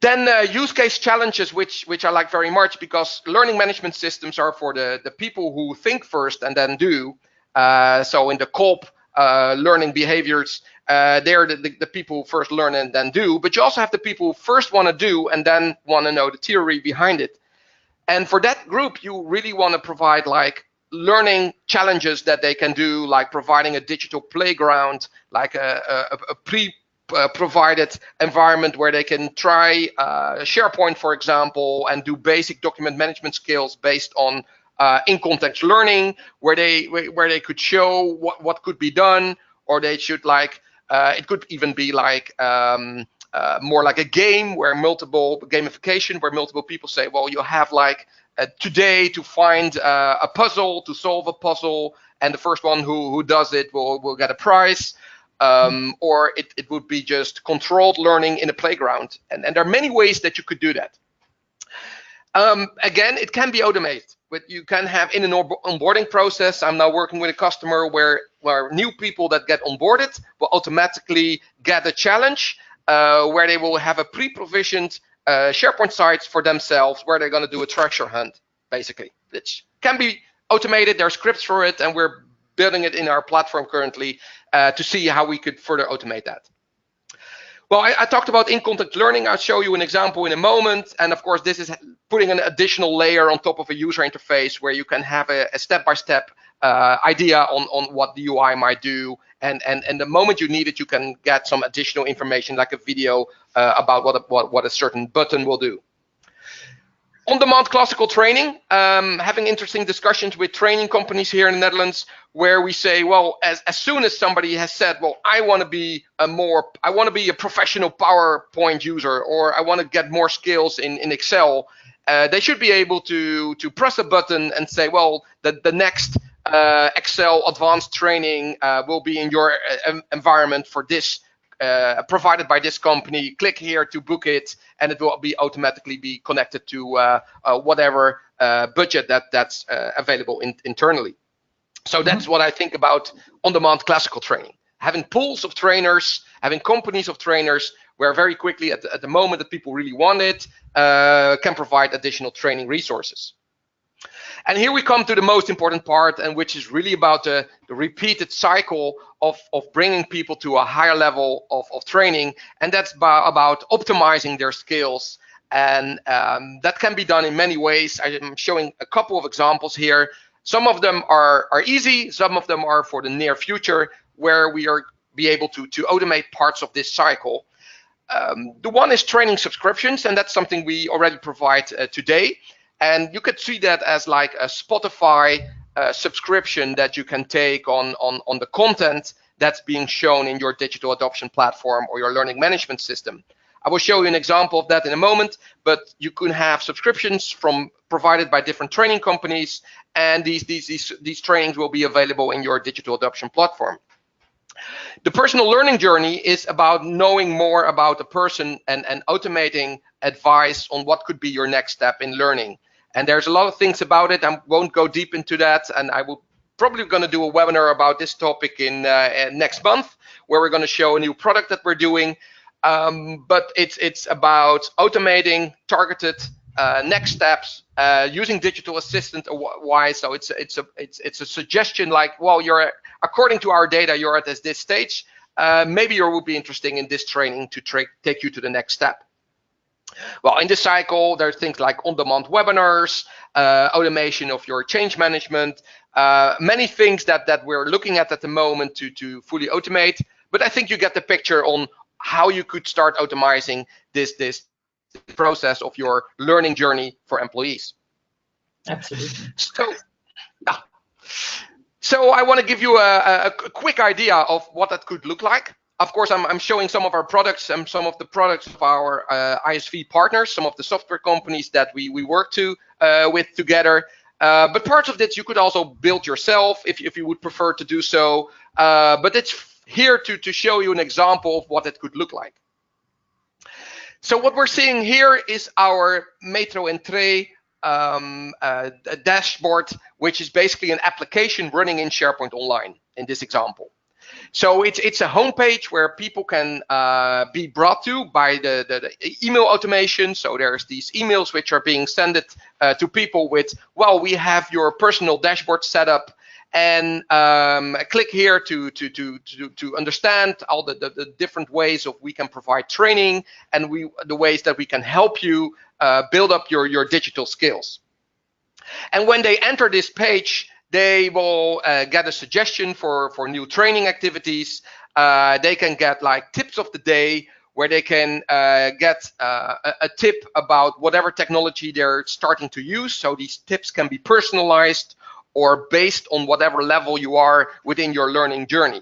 Then use case challenges, which I like very much, because learning management systems are for the people who think first and then do. So in the COP learning behaviors, they're the people who first learn and then do. But you also have the people who first want to do and then want to know the theory behind it. And for that group, you really want to provide like learning challenges that they can do, like providing a digital playground, like a provided environment where they can try SharePoint, for example, and do basic document management skills based on in-context learning, where they could show what could be done, or they should like it could even be like more like a game where gamification, where multiple people say, well, you have like today to find a puzzle, to solve a puzzle, and the first one who does it will get a prize. Or it would be just controlled learning in a playground. And there are many ways that you could do that. Again, it can be automated, but you can have in an onboarding process. I'm now working with a customer where new people that get onboarded will automatically get a challenge where they will have a pre-provisioned SharePoint sites for themselves where they're going to do a treasure hunt, basically. Which can be automated. There are scripts for it, and we're building it in our platform currently to see how we could further automate that. Well, I talked about in-context learning. I'll show you an example in a moment. And of course, this is putting an additional layer on top of a user interface where you can have a step-by-step idea on what the UI might do. And the moment you need it, you can get some additional information, like a video about what a certain button will do. On-demand classical training, having interesting discussions with training companies here in the Netherlands, where we say, well, as soon as somebody has said, well, I want to be a professional PowerPoint user, or I want to get more skills in Excel, they should be able to press a button and say, well, the next Excel advanced training will be in your environment for this. Provided by this company. Click here to book it, and it will be automatically be connected to whatever budget that's available internally. So that's what I think about on-demand classical training. Having pools of trainers, having companies of trainers, where very quickly at the moment that people really want it, can provide additional training resources. And here we come to the most important part, and which is really about the repeated cycle of bringing people to a higher level of training, and that's about optimizing their skills. And that can be done in many ways. I'm showing a couple of examples here. Some of them are easy, some of them are for the near future, where we are be able to automate parts of this cycle. The one is training subscriptions, and that's something we already provide today. And you could see that as like a Spotify subscription that you can take on the content that's being shown in your digital adoption platform or your learning management system. I will show you an example of that in a moment, but you can have subscriptions provided by different training companies, and these trainings will be available in your digital adoption platform. The personal learning journey is about knowing more about the person and automating advice on what could be your next step in learning. And there's a lot of things about it. I won't go deep into that, and I will probably going to do a webinar about this topic in next month, where we're going to show a new product that we're doing. But it's about automating targeted next steps using digital assistant. Why? So it's a suggestion like, well, according to our data, you're at this stage. Maybe you would be interested in this training to take you to the next step. Well, in this cycle, there's things like on-demand webinars, automation of your change management, many things that we're looking at the moment to fully automate. But I think you get the picture on how you could start automating this process of your learning journey for employees. Absolutely. So I want to give you a quick idea of what that could look like. Of course, I'm showing some of our products and some of the products of our ISV partners, some of the software companies that we work with together. But parts of that you could also build yourself if you would prefer to do so. But it's here to show you an example of what it could look like. So what we're seeing here is our Metro and Tray dashboard, which is basically an application running in SharePoint Online in this example. So it's a homepage where people can be brought to by the email automation. So there's these emails which are being sent to people with, well, we have your personal dashboard set up, and click here to understand all the different ways of we can provide training and the ways that we can help you build up your digital skills. And when they enter this page, they will get a suggestion for new training activities. They can get like tips of the day, where they can get a tip about whatever technology they're starting to use. So these tips can be personalized or based on whatever level you are within your learning journey.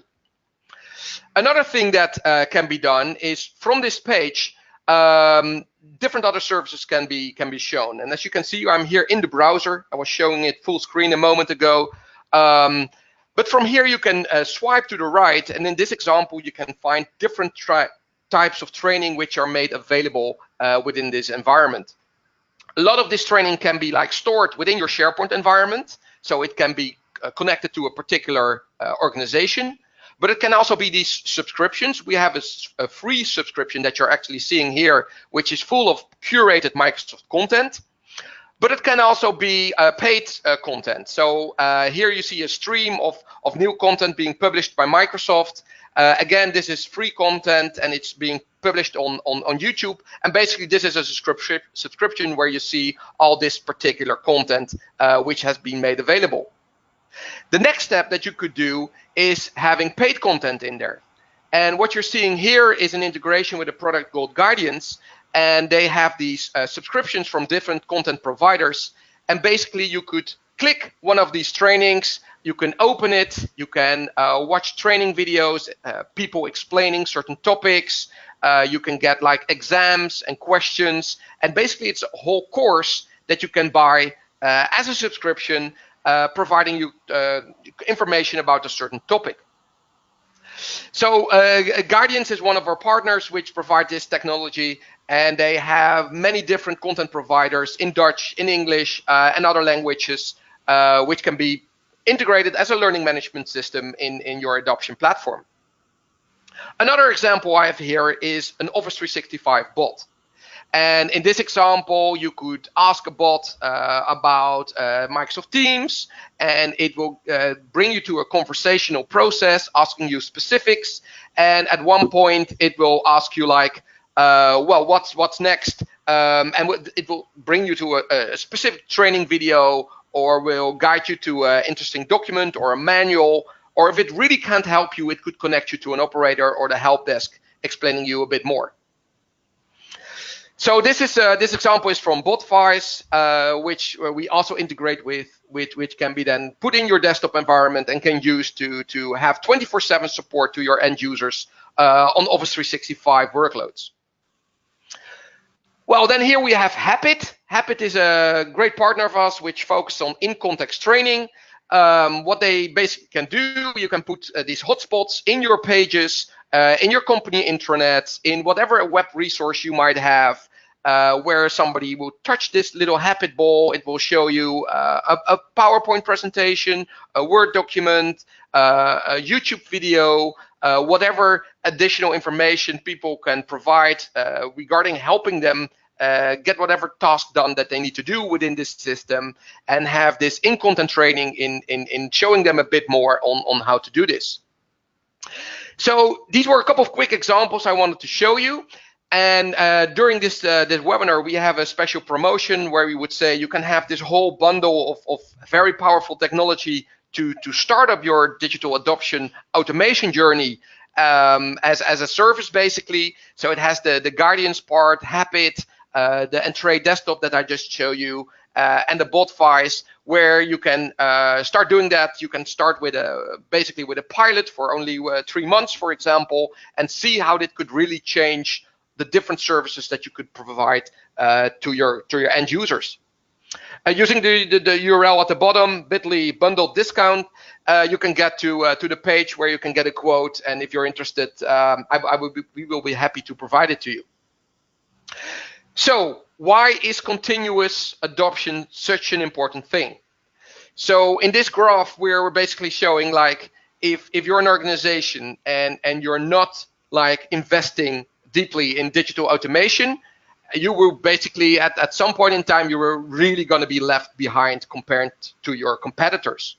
Another thing that can be done is from this page, different other services can be shown. And as you can see, I'm here in the browser. I was showing it full screen a moment ago. But from here, you can swipe to the right. And in this example, you can find different types of training which are made available within this environment. A lot of this training can be like stored within your SharePoint environment. So it can be connected to a particular organization. But it can also be these subscriptions. We have a free subscription that you're actually seeing here, which is full of curated Microsoft content. But it can also be paid content. So here you see a stream of new content being published by Microsoft. Again, this is free content, and it's being published on YouTube. And basically, this is a subscription where you see all this particular content which has been made available. The next step that you could do is having paid content in there. And what you're seeing here is an integration with a product called Guardians. And they have these subscriptions from different content providers. And basically, you could click one of these trainings. You can open it. You can watch training videos, people explaining certain topics. You can get like exams and questions. And basically, it's a whole course that you can buy as a subscription, providing you information about a certain topic. So Guardians is one of our partners which provide this technology, and they have many different content providers in Dutch, in English, and other languages, which can be integrated as a learning management system in your adoption platform. Another example I have here is an Office 365 bot. And in this example, you could ask a bot about Microsoft Teams, and it will bring you to a conversational process, asking you specifics. And at one point, it will ask you like, well, what's next? And it will bring you to a specific training video, or will guide you to an interesting document or a manual. Or if it really can't help you, it could connect you to an operator or the help desk, explaining you a bit more. So this example is from Botvice, which we also integrate with, which can be then put in your desktop environment and can use to have 24/7 support to your end users on Office 365 workloads. Well, then here we have Habit. Habit is a great partner of us, which focuses on in-context training. What they basically can do, you can put these hotspots in your pages, in your company intranet, in whatever web resource you might have, where somebody will touch this little Habit ball. It will show you a PowerPoint presentation, a Word document, a YouTube video, whatever additional information people can provide regarding helping them get whatever task done that they need to do within this system, and have this in-content training in showing them a bit more on how to do this. So these were a couple of quick examples I wanted to show you. And during this webinar, we have a special promotion where we would say you can have this whole bundle of very powerful technology to start up your digital adoption automation journey as a service, basically. So it has the Guardians part, Habit, the Entree desktop that I just showed you, and the Botvice, where you can start doing that. You can start with basically with a pilot for only 3 months, for example, and see how that could really change the different services that you could provide to your end users. Using the URL at the bottom, bit.ly bundle discount, you can get to the page where you can get a quote, and if you're interested, we will be happy to provide it to you. So why is continuous adoption such an important thing? So in this graph, we're basically showing like if you're an organization and you're not like investing deeply in digital automation, you will basically at some point in time, you were really going to be left behind compared to your competitors.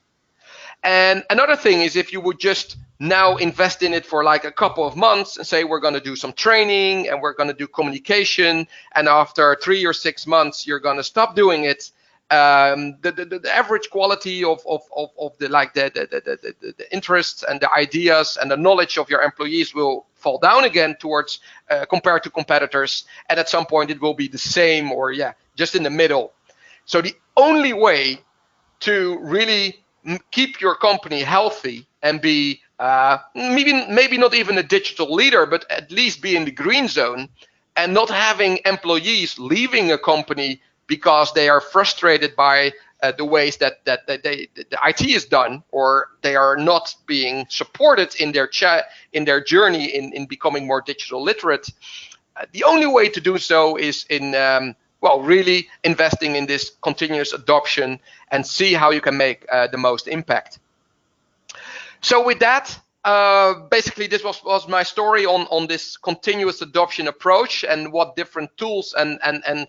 And another thing is, if you would just now invest in it for like a couple of months and say we're going to do some training and we're going to do communication, and after 3 or 6 months you're going to stop doing it, the average quality of the interests and the ideas and the knowledge of your employees will fall down again towards compared to competitors, and at some point it will be the same, or just in the middle. So the only way to really keep your company healthy and be maybe not even a digital leader, but at least be in the green zone, and not having employees leaving a company because they are frustrated by the ways that the IT is done, or they are not being supported in their journey in becoming more digital literate. The only way to do so is in really investing in this continuous adoption and see how you can make the most impact. So with that, basically this was my story on this continuous adoption approach, and what different tools and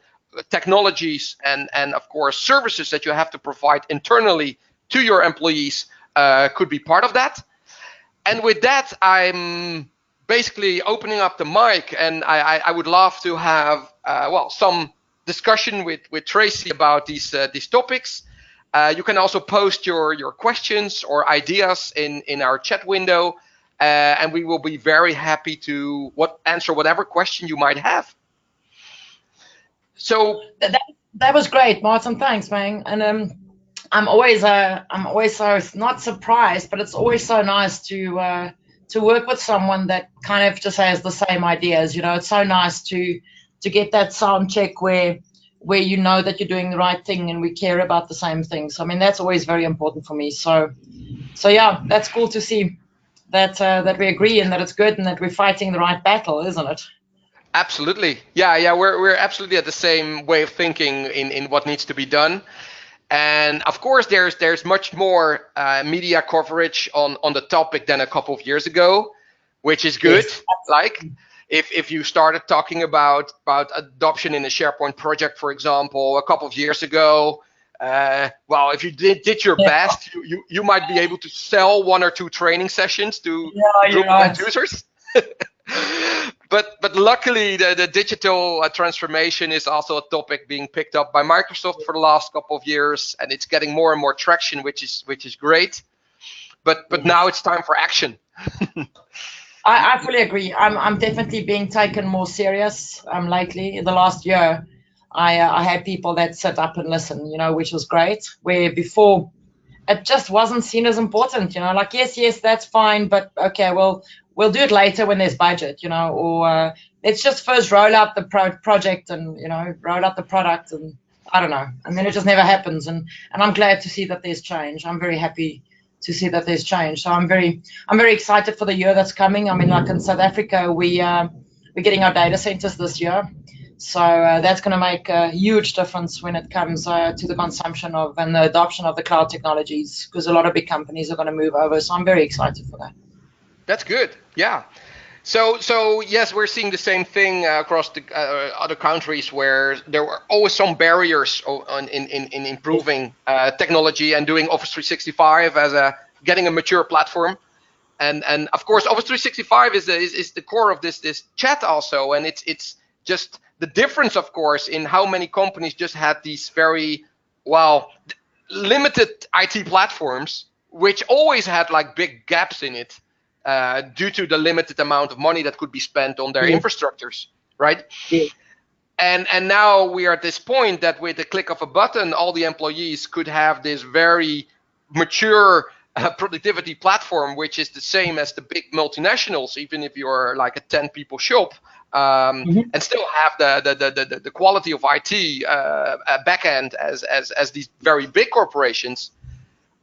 technologies and of course services that you have to provide internally to your employees could be part of that. And with that, I'm basically opening up the mic, and I would love to have some discussion with Tracy about these topics. You can also post your questions or ideas in our chat window, and we will be very happy to answer whatever question you might have. So that was great, Maarten. Thanks, man. And I'm always so not surprised, but it's always so nice to work with someone that kind of just has the same ideas. You know, it's so nice to get that sound check where you know that you're doing the right thing and we care about the same things. I mean, that's always very important for me. So yeah, that's cool to see that we agree and that it's good and that we're fighting the right battle, isn't it? Absolutely. Yeah, we're absolutely at the same way of thinking in what needs to be done. And of course, there's much more media coverage on the topic than a couple of years ago, which is good. Yes. Like if you started talking about adoption in a SharePoint project, for example, a couple of years ago, well, if you did your best, you might be able to sell 1 or 2 training sessions to a group of end users. But luckily, the digital transformation is also a topic being picked up by Microsoft for the last couple of years, and it's getting more and more traction, which is great. But now it's time for action. I fully agree. I'm definitely being taken more serious lately. In the last year, I had people that sit up and listen, which was great. Where before, it just wasn't seen as important, like, yes, that's fine, but okay, well, we'll do it later when there's budget, or let's just first roll out the project and, roll out the product, and I don't know. And then it just never happens. And I'm glad to see that there's change. I'm very happy to see that there's change. So I'm very excited for the year that's coming. I mean, like in South Africa, we're getting our data centers this year. So that's going to make a huge difference when it comes to the consumption of and the adoption of the cloud technologies, because a lot of big companies are going to move over. So I'm very excited for that. That's good. Yeah. So yes, we're seeing the same thing across the other countries, where there were always some barriers in improving technology and doing Office 365 as getting a mature platform. And of course, Office 365 is the core of this chat also, and it's just the difference, of course, in how many companies just had these very limited IT platforms, which always had like big gaps in it. Due to the limited amount of money that could be spent on their infrastructures, right? Yeah. And now we are at this point that with the click of a button, all the employees could have this very mature productivity platform, which is the same as the big multinationals, even if you're like a 10-people shop, and still have the quality of IT backend as these very big corporations.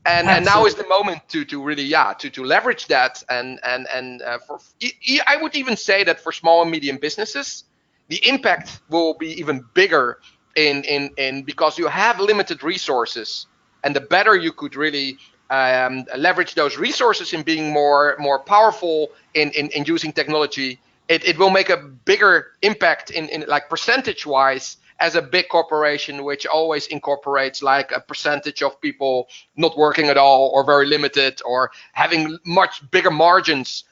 And now is the moment to really to leverage that, and I would even say that for small and medium businesses, the impact will be even bigger in because you have limited resources, and the better you could really leverage those resources in being more powerful in using technology, it will make a bigger impact in like percentage wise, as a big corporation, which always incorporates like a percentage of people not working at all, or very limited, or having much bigger margins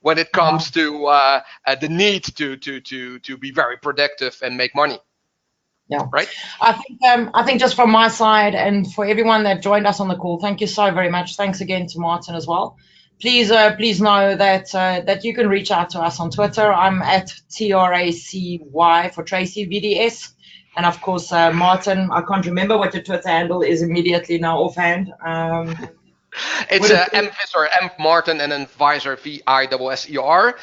when it comes to the need to be very productive and make money. Yeah, right. I think just from my side, and for everyone that joined us on the call, thank you so very much. Thanks again to Maarten as well. Please know that you can reach out to us on Twitter. I'm at TRACY for Tracy VDS. And of course, Maarten, I can't remember what your Twitter handle is immediately now offhand. It's M Visser, M Maarten, and then Visser, VISSER.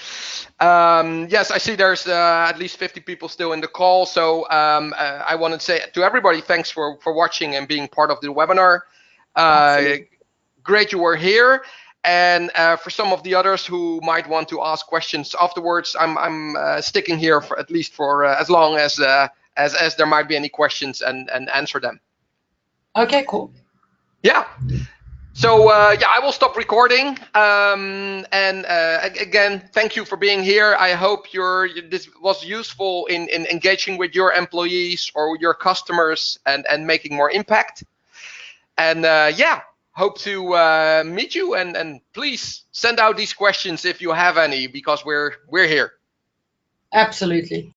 Yes, I see there's at least 50 people still in the call. So I want to say to everybody, thanks for watching and being part of the webinar. Great you were here. And for some of the others who might want to ask questions afterwards, I'm sticking here for at least for as long as there might be any questions, and answer them. Okay, cool. Yeah. So I will stop recording. And again, thank you for being here. I hope this was useful in engaging with your employees or your customers and making more impact. And hope to meet you. And please send out these questions if you have any, because we're here. Absolutely.